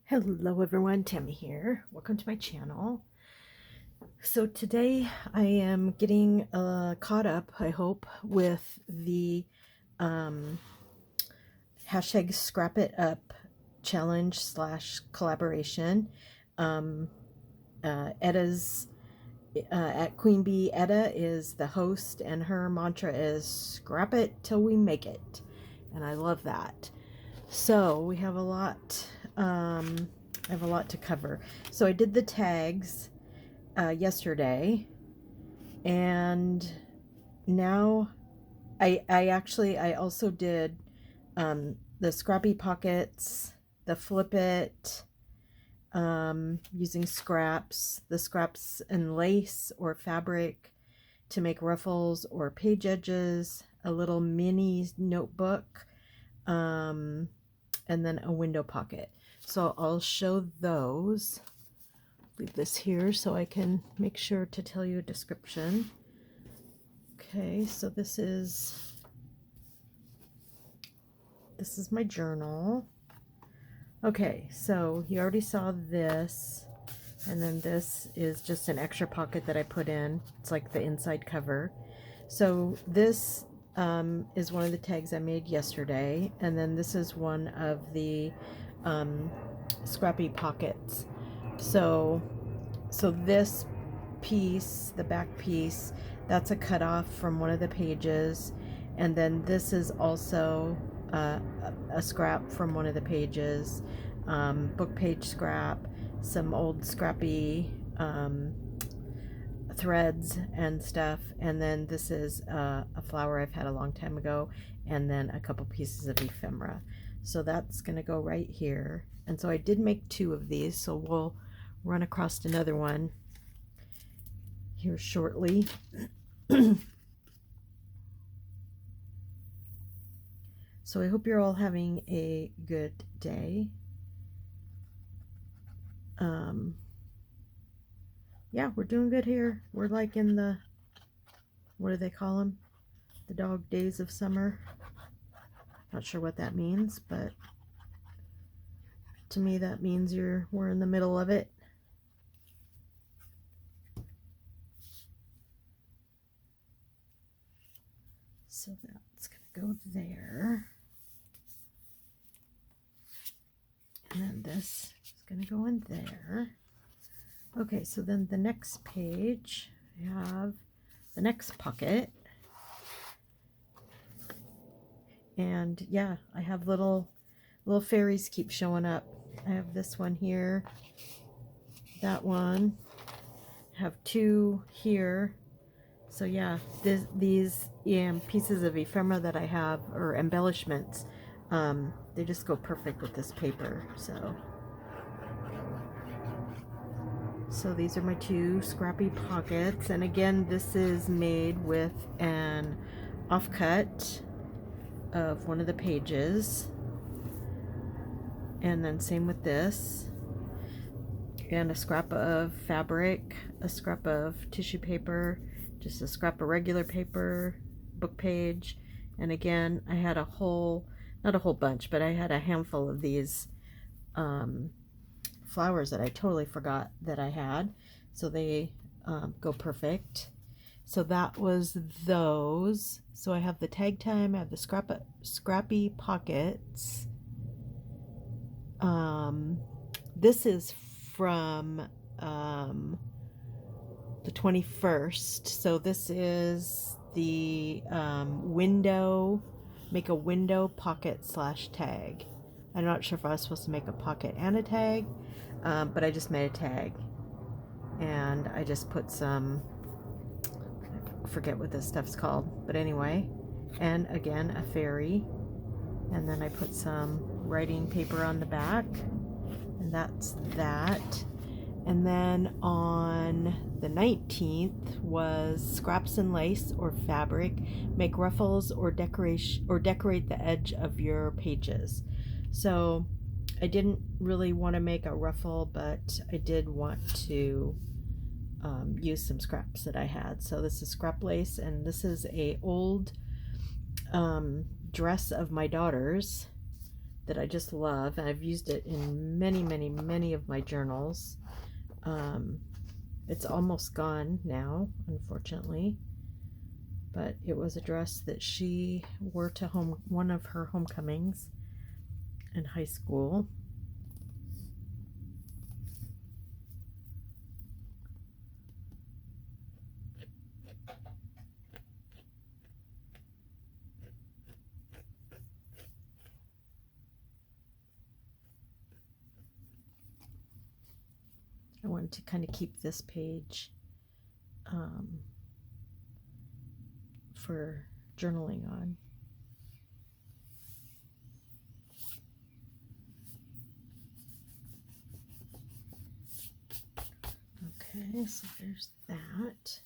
Hello everyone, Tammy here. Welcome to my channel. So today I am getting caught up, I hope, with the hashtag Scrap It Up challenge / collaboration. Etta's at Queen Bee. Etta is the host, and her mantra is "Scrap it till we make it," and I love that. So we have a lot. I have a lot to cover. So I did the tags yesterday, and now I also did the scrappy pockets, the flip it, using scraps, the scraps and lace or fabric to make ruffles or page edges, a little mini notebook, and then a window pocket. So I'll show those. Leave this here so I can make sure to tell you a description. Okay, so this is my journal. Okay, so you already saw this, and then this is just an extra pocket that I put in. It's like the inside cover. So this is one of the tags I made yesterday, and then this is one of the scrappy pockets. So this piece, the back piece, that's a cutoff from one of the pages, and then this is also a scrap from one of the pages, book page scrap, some old scrappy threads and stuff, and then this is a flower I've had a long time ago, and then a couple pieces of ephemera. So that's going to go right here. And so I did make two of these, so we'll run across another one here shortly. So I hope you're all having a good day. Yeah, we're doing good here. We're like in the, what do they call them? The dog days of summer. Not sure what that means, but to me that means we're in the middle of it. So that's gonna go there. And then this is gonna go in there. Okay, so then the next page, I have the next pocket. And yeah, I have little fairies keep showing up. I have this one here, that one, I have two here. So yeah, these pieces of ephemera that I have, or embellishments, they just go perfect with this paper. So these are my two scrappy pockets, and again, this is made with an offcut of one of the pages, and then same with this, and a scrap of fabric, a scrap of tissue paper, just a scrap of regular paper, book page, and again, I had a whole, not a whole bunch, but I had a handful of these flowers that I totally forgot that I had, so they go perfect. So that was those. So I have the tag time, I have the scrappy pockets. This is from the 21st. So this is the window, make a window pocket / tag. I'm not sure if I was supposed to make a pocket and a tag, but I just made a tag, and I just put some, I forget what this stuff's called, but anyway, and again a fairy, and then I put some writing paper on the back, and that's that. And then on the 19th was scraps and lace or fabric, make ruffles or decorate the edge of your pages. So I didn't really want to make a ruffle, but I did want to use some scraps that I had. So this is scrap lace, and this is a old dress of my daughter's that I just love, and I've used it in many of my journals. It's almost gone now, unfortunately, but it was a dress that she wore to one of her homecomings in high school. I wanted to kind of keep this page for journaling on. Okay, so there's that.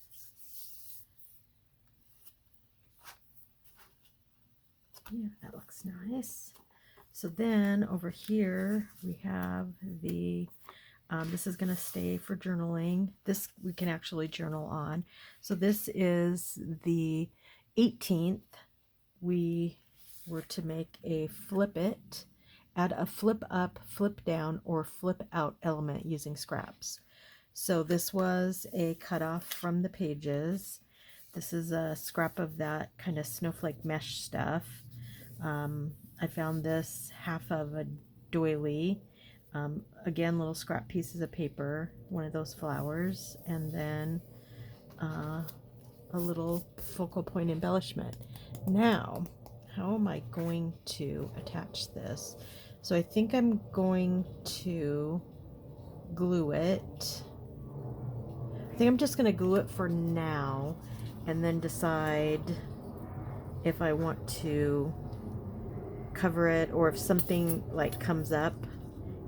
Yeah, that looks nice. So then over here we have the this is going to stay for journaling. This we can actually journal on. So this is the 18th. We were to make a flip it, add a flip up, flip down, or flip out element using scraps. So this was a cutoff from the pages. This is a scrap of that kind of snowflake mesh stuff. I found this half of a doily. Again, little scrap pieces of paper, one of those flowers, and then a little focal point embellishment. Now, how am I going to attach this? So I think I'm going to glue it. I think I'm just going to glue it for now and then decide if I want to cover it or if something like comes up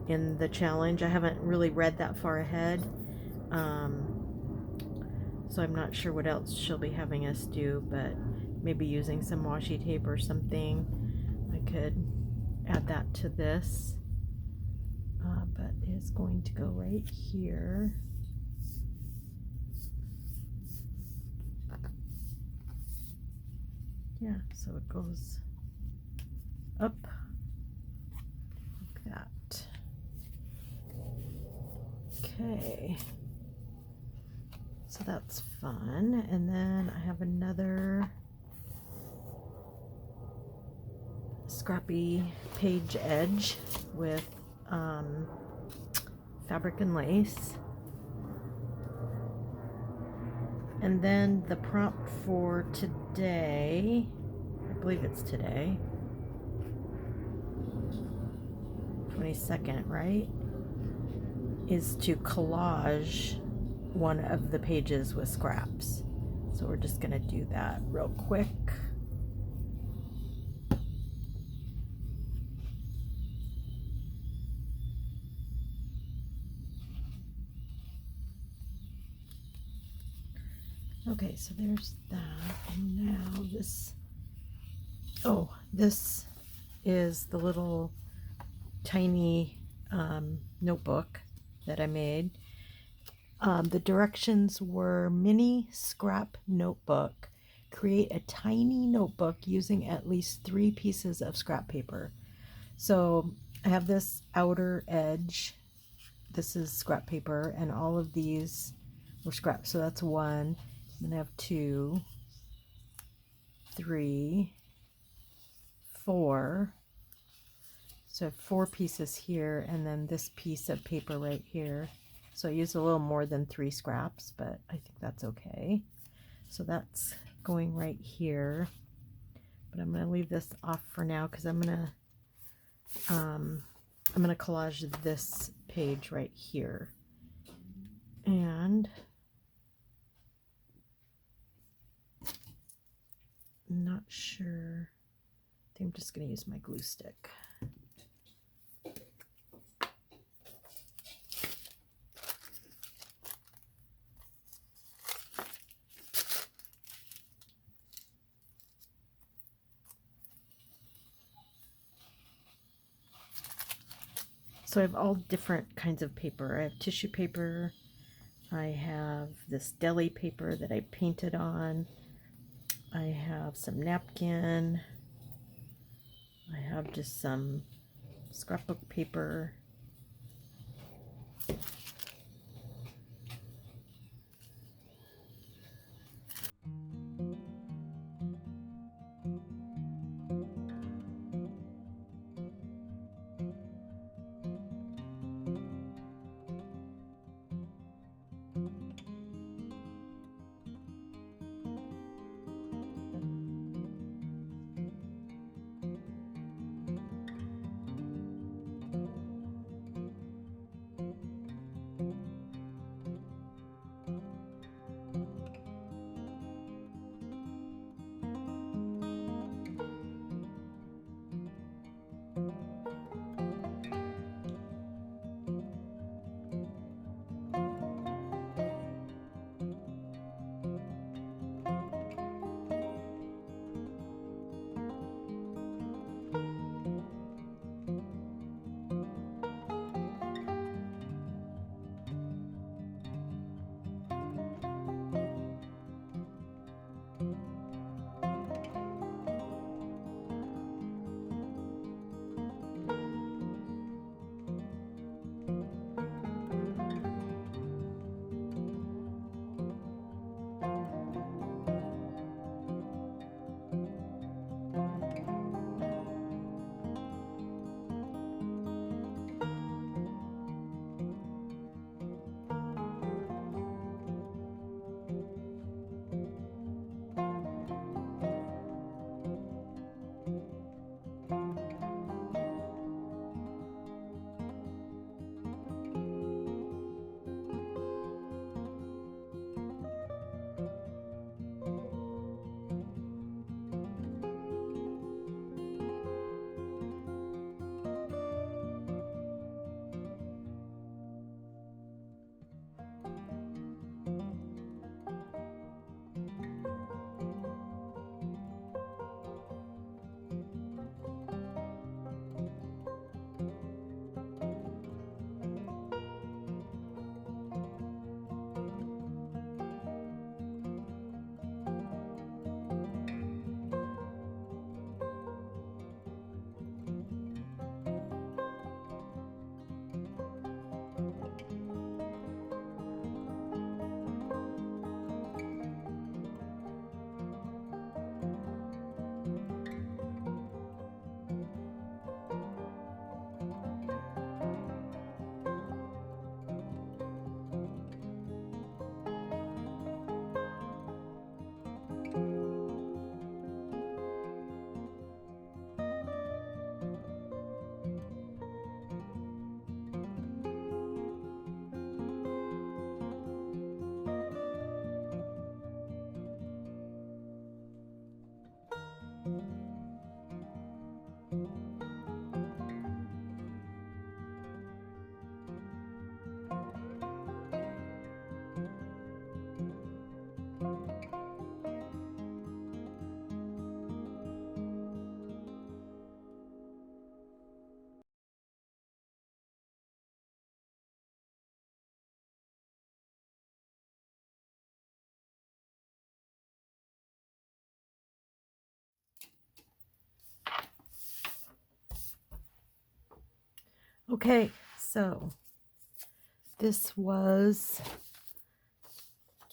in the challenge. I haven't really read that far ahead, so I'm not sure what else she'll be having us do, but maybe using some washi tape or something. I could add that to this, but it's going to go right here. Yeah, so it goes up like that. Okay, so that's fun. And then I have another scrappy page edge with fabric and lace. And then the prompt for today, I believe it's today, 22nd, right? Is to collage one of the pages with scraps. So we're just gonna do that real quick. Okay, so there's that. And now this, oh, this is the little tiny notebook that I made. The directions were mini scrap notebook. Create a tiny notebook using at least 3 pieces of scrap paper. So I have this outer edge. This is scrap paper, and all of these were scrap. So that's 1. Then I have 2, 3, 4. So I have 4 pieces here, and then this piece of paper right here. So I used a little more than 3 scraps, but I think that's okay. So that's going right here. But I'm going to leave this off for now because I'm going to collage this page right here. And I'm not sure. I think I'm just going to use my glue stick. So I have all different kinds of paper. I have tissue paper. I have this deli paper that I painted on. I have some napkin. I have just some scrapbook paper. Okay, so this was,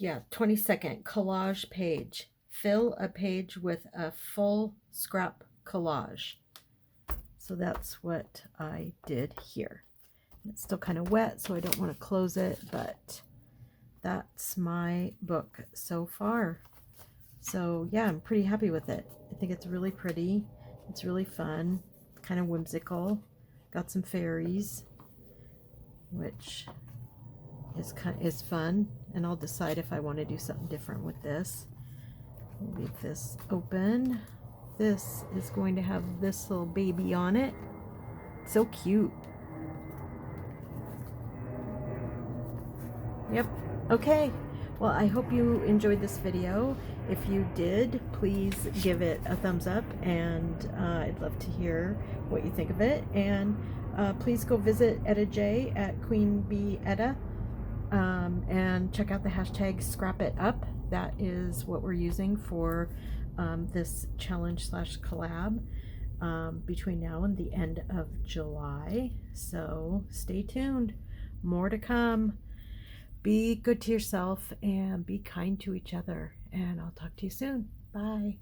22nd Collage Page. Fill a page with a full scrap collage. So that's what I did here. It's still kind of wet, so I don't want to close it, but that's my book so far. So yeah, I'm pretty happy with it. I think it's really pretty. It's really fun, kind of whimsical. Got some fairies, which is fun, and I'll decide if I want to do something different with this. We'll leave this open. This is going to have this little baby on it. So cute. Yep. Okay. Well, I hope you enjoyed this video. If you did, please give it a thumbs up, and I'd love to hear what you think of it. And please go visit Etta J at Queen Bee Etta, and check out the hashtag #ScrapItUp. That is what we're using for this challenge / collab. between now and the end of July. So stay tuned. More to come. Be good to yourself and be kind to each other. And I'll talk to you soon. Bye.